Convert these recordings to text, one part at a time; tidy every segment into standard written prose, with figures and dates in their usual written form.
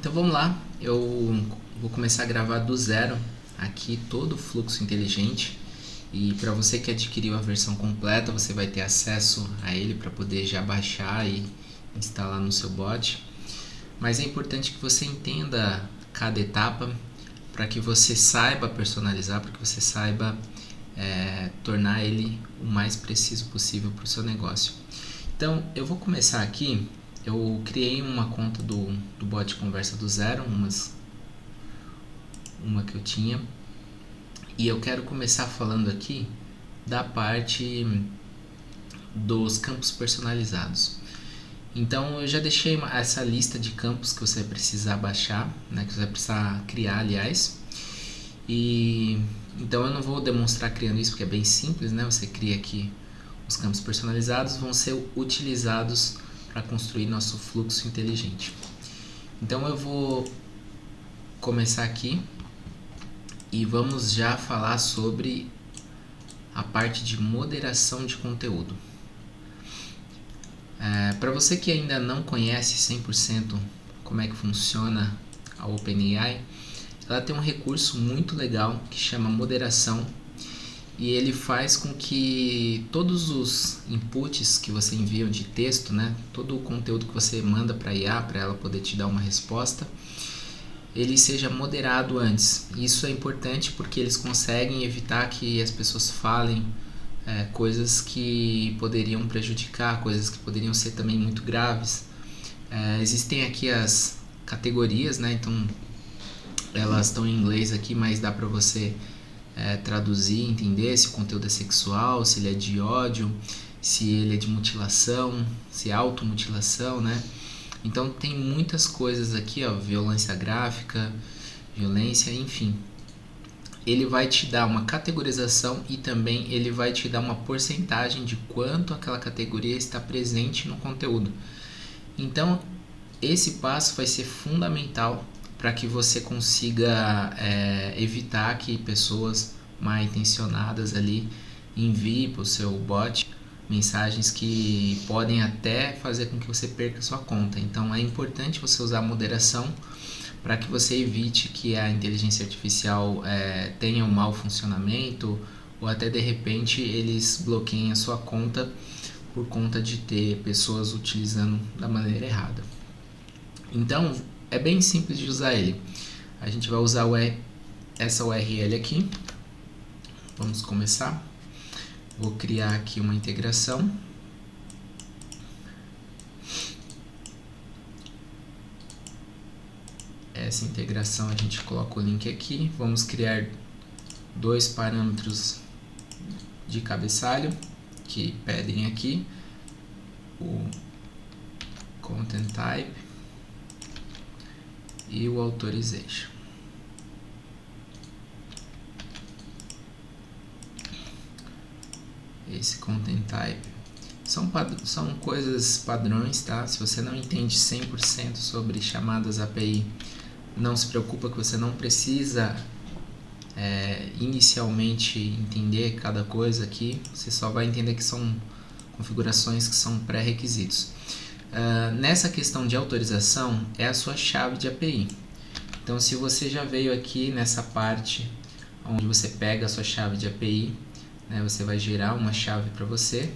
Então vamos lá, eu vou começar a gravar do zero aqui todo o fluxo inteligente, e para você que adquiriu a versão completa, você vai ter acesso a ele para poder já baixar e instalar no seu bot. Mas é importante que você entenda cada etapa para que você saiba personalizar, para que você saiba tornar ele o mais preciso possível para o seu negócio. Então eu vou começar aqui. Eu criei uma conta do bot conversa do zero, uma que eu tinha, e eu quero começar falando aqui da parte dos campos personalizados. Então eu já deixei essa lista de campos que você vai precisar baixar, né, que você vai precisar criar, aliás. E então eu não vou demonstrar criando isso porque é bem simples, né? Você cria aqui os campos personalizados, vão ser utilizados para construir nosso fluxo inteligente. Então eu vou começar aqui e vamos já falar sobre a parte de moderação de conteúdo. Para você que ainda não conhece 100% como é que funciona a OpenAI, ela tem um recurso muito legal que chama moderação, e ele faz com que todos os inputs que você envia de texto, né, todo o conteúdo que você manda para a IA, para ela poder te dar uma resposta, ele seja moderado antes. Isso é importante porque eles conseguem evitar que as pessoas falem coisas que poderiam prejudicar, coisas que poderiam ser também muito graves. Existem aqui as categorias, né, então elas estão em inglês aqui, mas dá para você traduzir, entender se o conteúdo é sexual, se ele é de ódio, se ele é de mutilação, se é automutilação, né? Então tem muitas coisas aqui, ó, violência gráfica, violência, enfim. Ele vai te dar uma categorização e também ele vai te dar uma porcentagem de quanto aquela categoria está presente no conteúdo. Então esse passo vai ser fundamental para que você consiga evitar que pessoas mal intencionadas ali enviem para o seu bot mensagens que podem até fazer com que você perca sua conta. Então é importante você usar a moderação para que você evite que a inteligência artificial tenha um mau funcionamento, ou até de repente eles bloqueiem a sua conta por conta de ter pessoas utilizando da maneira errada. Então é bem simples de usar ele. A gente vai usar essa URL aqui. Vamos começar. Vou criar aqui uma integração. Essa integração a gente coloca o link aqui. Vamos criar dois parâmetros de cabeçalho que pedem aqui: o content type e o authorization. Esse content type são coisas padrões, tá? Se você não entende 100% sobre chamadas API, não se preocupa que você não precisa inicialmente entender cada coisa aqui. Você só vai entender que são configurações que são pré-requisitos. Nessa questão de autorização é a sua chave de API. Então se você já veio aqui nessa parte onde você pega a sua chave de API, né, você vai gerar uma chave para você,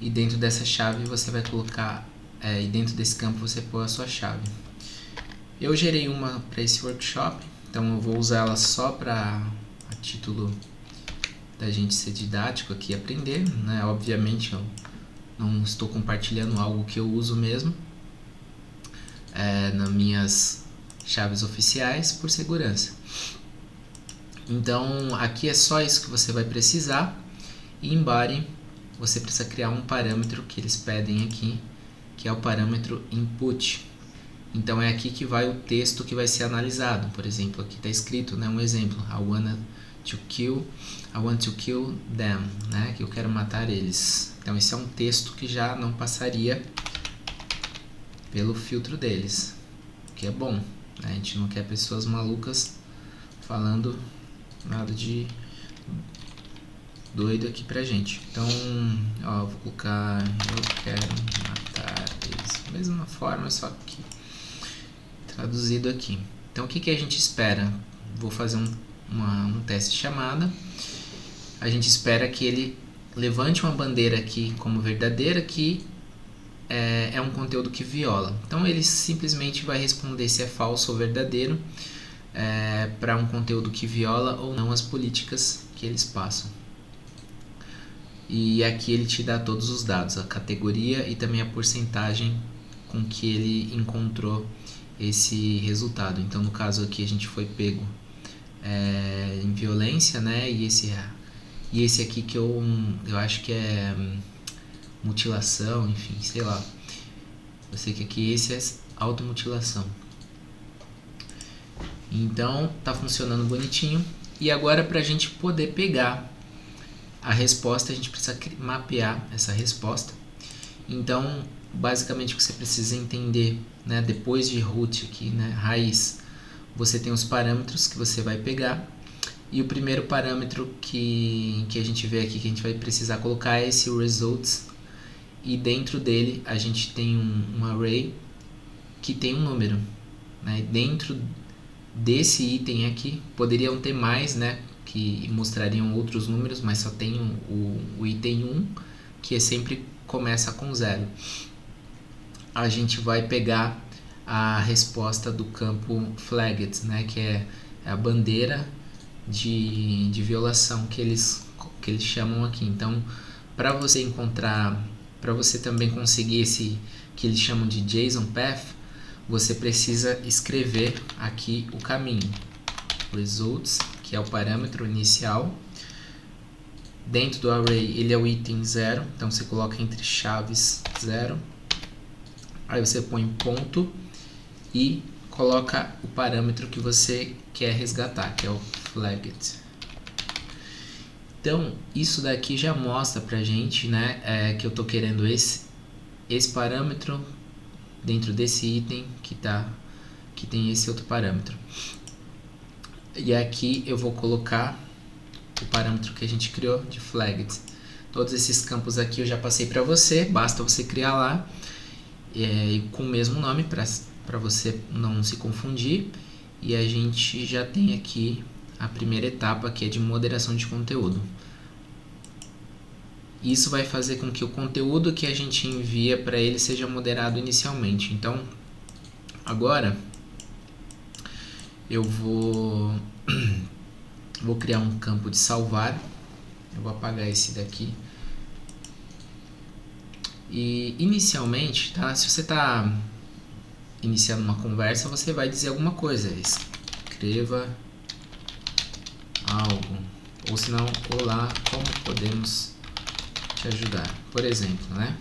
e dentro dessa chave você vai colocar, e dentro desse campo você põe a sua chave. Eu gerei uma para esse workshop, então eu vou usar ela só para a título da gente ser didático aqui e aprender, né? Obviamente eu não estou compartilhando algo que eu uso mesmo nas minhas chaves oficiais por segurança. Então aqui é só isso que você vai precisar. E em body você precisa criar um parâmetro que eles pedem aqui, que é o parâmetro input. Então é aqui que vai o texto que vai ser analisado. Por exemplo, aqui está escrito, né, um exemplo: I want to kill them, né, que eu quero matar eles. Então esse é um texto que já não passaria pelo filtro deles, o que é bom, né? A gente não quer pessoas malucas falando nada de doido aqui pra gente. Então, ó, vou colocar: eu quero matar eles. Mesma forma, só que traduzido aqui. Então o que a gente espera? Vou fazer um teste de chamada. A gente espera que ele levante uma bandeira aqui como verdadeira, que é um conteúdo que viola. Então ele simplesmente vai responder se é falso ou verdadeiro para um conteúdo que viola ou não as políticas que eles passam. E aqui ele te dá todos os dados, a categoria e também a porcentagem com que ele encontrou esse resultado. Então no caso aqui a gente foi pego em violência, né? E esse aqui que eu acho que é mutilação, enfim, sei lá. Eu sei que aqui esse é automutilação. Então tá funcionando bonitinho. E agora, para a gente poder pegar a resposta, a gente precisa mapear essa resposta. Então basicamente o que você precisa entender, né, depois de root aqui, né, raiz, você tem os parâmetros que você vai pegar. E o primeiro parâmetro que a gente vê aqui, que a gente vai precisar colocar, é esse results. E dentro dele a gente tem um array que tem um número, né? Dentro desse item aqui, poderiam ter mais, né, que mostrariam outros números, mas só tem o item 1, que sempre começa com 0. A gente vai pegar a resposta do campo flagged, né, que é a bandeira de violação que eles chamam aqui. Então, para você encontrar, para você também conseguir esse que eles chamam de JSON path, você precisa escrever aqui o caminho. Results, que é o parâmetro inicial. Dentro do array, ele é o item 0, então você coloca entre chaves 0. Aí você põe ponto e coloca o parâmetro que você quer resgatar, que é o flagged. Então, isso daqui já mostra pra gente, né, que eu tô querendo esse parâmetro dentro desse item que tem esse outro parâmetro. E aqui eu vou colocar o parâmetro que a gente criou de flagged. Todos esses campos aqui eu já passei para você, basta você criar lá com o mesmo nome para você não se confundir. E a gente já tem aqui a primeira etapa, que é de moderação de conteúdo. Isso vai fazer com que o conteúdo que a gente envia para ele seja moderado inicialmente. Então, agora eu vou criar um campo de salvar. Eu vou apagar esse daqui. E inicialmente, tá? Se você está iniciando uma conversa, você vai dizer alguma coisa. Escreva algo. Ou se não, olá, como podemos te ajudar? Por exemplo, né?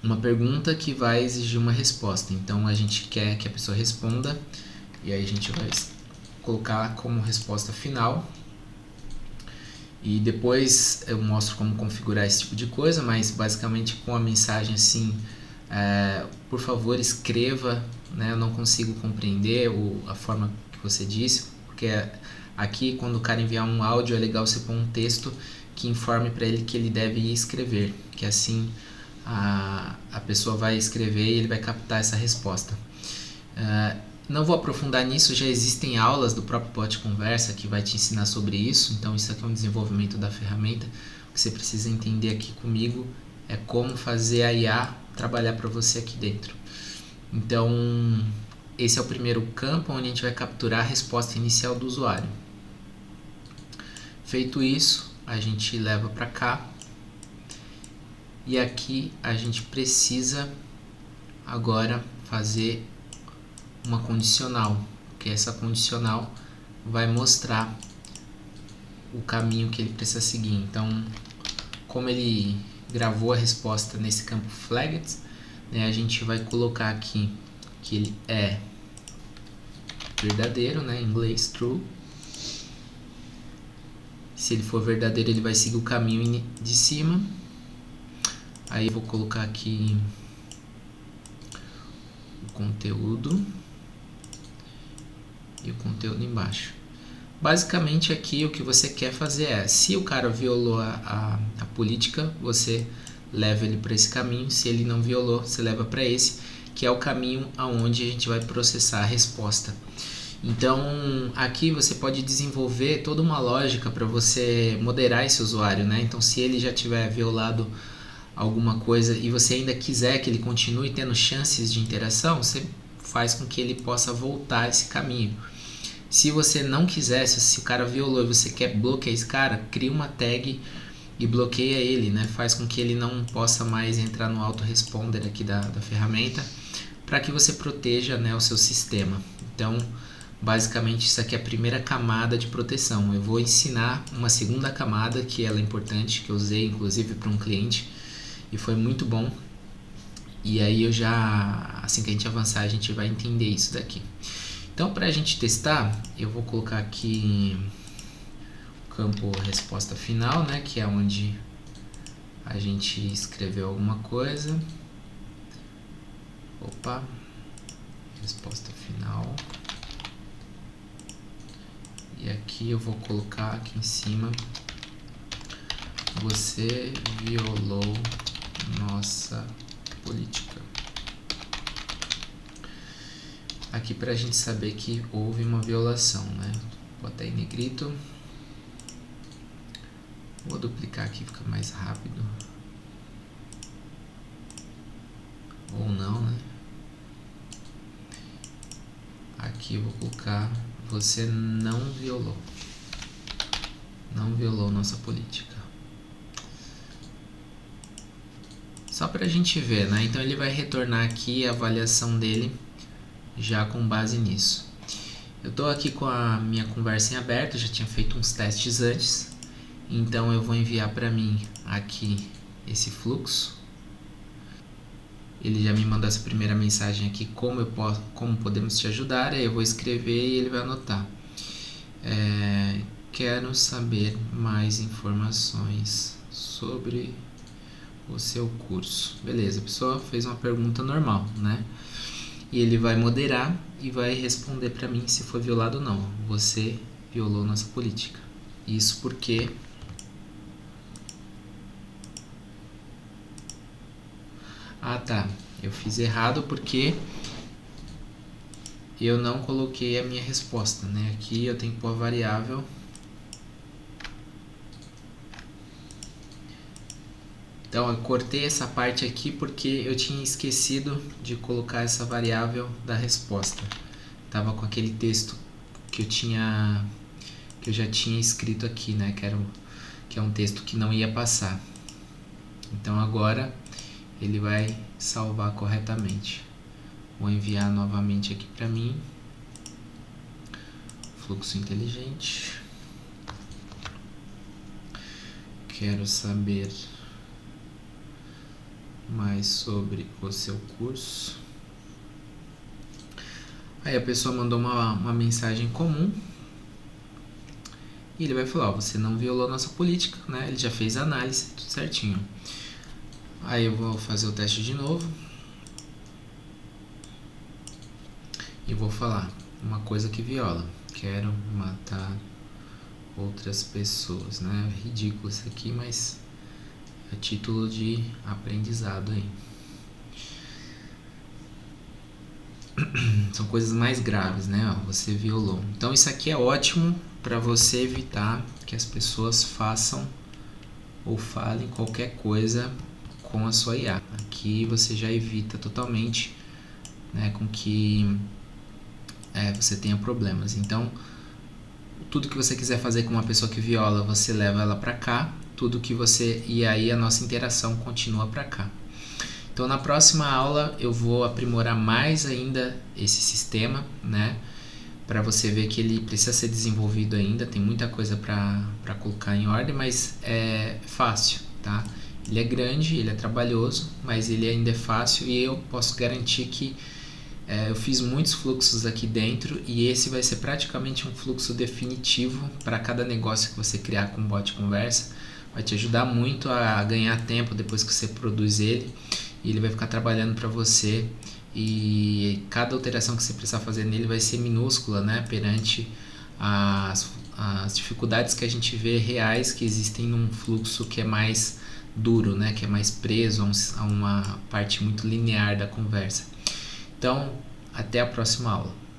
Uma pergunta que vai exigir uma resposta. Então a gente quer que a pessoa responda. E aí a gente vai colocar como resposta final. E depois eu mostro como configurar esse tipo de coisa, mas basicamente com a mensagem assim, por favor escreva, né? Eu não consigo compreender a forma que você disse, porque aqui quando o cara enviar um áudio é legal você pôr um texto que informe para ele que ele deve escrever, que assim a pessoa vai escrever e ele vai captar essa resposta. Não vou aprofundar nisso, já existem aulas do próprio Bot Conversa que vai te ensinar sobre isso, então isso aqui é um desenvolvimento da ferramenta. O que você precisa entender aqui comigo é como fazer a IA trabalhar para você aqui dentro. Então, esse é o primeiro campo onde a gente vai capturar a resposta inicial do usuário. Feito isso, a gente leva para cá e aqui a gente precisa agora fazer uma condicional, que essa condicional vai mostrar o caminho que ele precisa seguir. Então, como ele gravou a resposta nesse campo flagged, né, a gente vai colocar aqui que ele é verdadeiro, né, em inglês true. Se ele for verdadeiro, ele vai seguir o caminho de cima. Aí eu vou colocar aqui o conteúdo e o conteúdo embaixo. Basicamente aqui o que você quer fazer é, se o cara violou a política, você leva ele para esse caminho. Se ele não violou, você leva para esse. que é o caminho aonde a gente vai processar a resposta. Então, aqui você pode desenvolver toda uma lógica para você moderar esse usuário, né? Então, se ele já tiver violado alguma coisa e você ainda quiser que ele continue tendo chances de interação, você faz com que ele possa voltar esse caminho. Se você não quiser, se o cara violou e você quer bloquear esse cara, cria uma tag e bloqueia ele, né? Faz com que ele não possa mais entrar no autoresponder aqui da ferramenta, para que você proteja, né, o seu sistema. Então, basicamente isso aqui é a primeira camada de proteção. Eu vou ensinar uma segunda camada que ela é importante, que eu usei inclusive para um cliente e foi muito bom. E aí assim que a gente avançar, a gente vai entender isso daqui. Então, para a gente testar, eu vou colocar aqui o campo resposta final, né, que é onde a gente escreveu alguma coisa. Opa, resposta final. E aqui eu vou colocar aqui em cima: você violou nossa política. Aqui para a gente saber que houve uma violação, né? Vou botar em negrito. Vou duplicar aqui, fica mais rápido. Ou não, né? Aqui eu vou colocar: você não violou nossa política. Só para a gente ver, né? Então ele vai retornar aqui a avaliação dele já com base nisso. Eu estou aqui com a minha conversa em aberto, já tinha feito uns testes antes, então eu vou enviar para mim aqui esse fluxo. Ele já me mandou essa primeira mensagem aqui: como podemos te ajudar. Aí eu vou escrever e ele vai anotar: quero saber mais informações sobre o seu curso. Beleza, a pessoa fez uma pergunta normal, né? E ele vai moderar e vai responder para mim se foi violado ou não. Você violou nossa política. Isso porque eu fiz errado porque eu não coloquei a minha resposta, né? Aqui eu tenho que pôr a variável. Então eu cortei essa parte aqui porque eu tinha esquecido de colocar essa variável da resposta. Tava com aquele texto que eu já tinha escrito aqui, né? Que é um texto que não ia passar. Então agora ele vai salvar corretamente. Vou enviar novamente aqui para mim. Fluxo inteligente. Quero saber mais sobre o seu curso. Aí a pessoa mandou uma mensagem comum e ele vai falar: você não violou nossa política, né? Ele já fez a análise, tudo certinho. Aí eu vou fazer o teste de novo e vou falar uma coisa que viola: quero matar outras pessoas, né? Ridículo isso aqui, mas é título de aprendizado aí. São coisas mais graves, né? Você violou. Então isso aqui é ótimo para você evitar que as pessoas façam ou falem qualquer coisa com a sua IA. Aqui você já evita totalmente, né, com que você tenha problemas. Então, tudo que você quiser fazer com uma pessoa que viola, você leva ela para cá. E aí a nossa interação continua para cá. Então na próxima aula eu vou aprimorar mais ainda esse sistema, né? Para você ver que ele precisa ser desenvolvido ainda, tem muita coisa para colocar em ordem, mas é fácil, tá? Ele é grande, ele é trabalhoso, mas ele ainda é fácil e eu posso garantir que eu fiz muitos fluxos aqui dentro e esse vai ser praticamente um fluxo definitivo para cada negócio que você criar com bot conversa. Vai te ajudar muito a ganhar tempo depois que você produz ele. E ele vai ficar trabalhando para você. E cada alteração que você precisar fazer nele vai ser minúscula, né? Perante as dificuldades que a gente vê reais que existem num fluxo que é mais duro, né? Que é mais preso a uma parte muito linear da conversa. Então, até a próxima aula.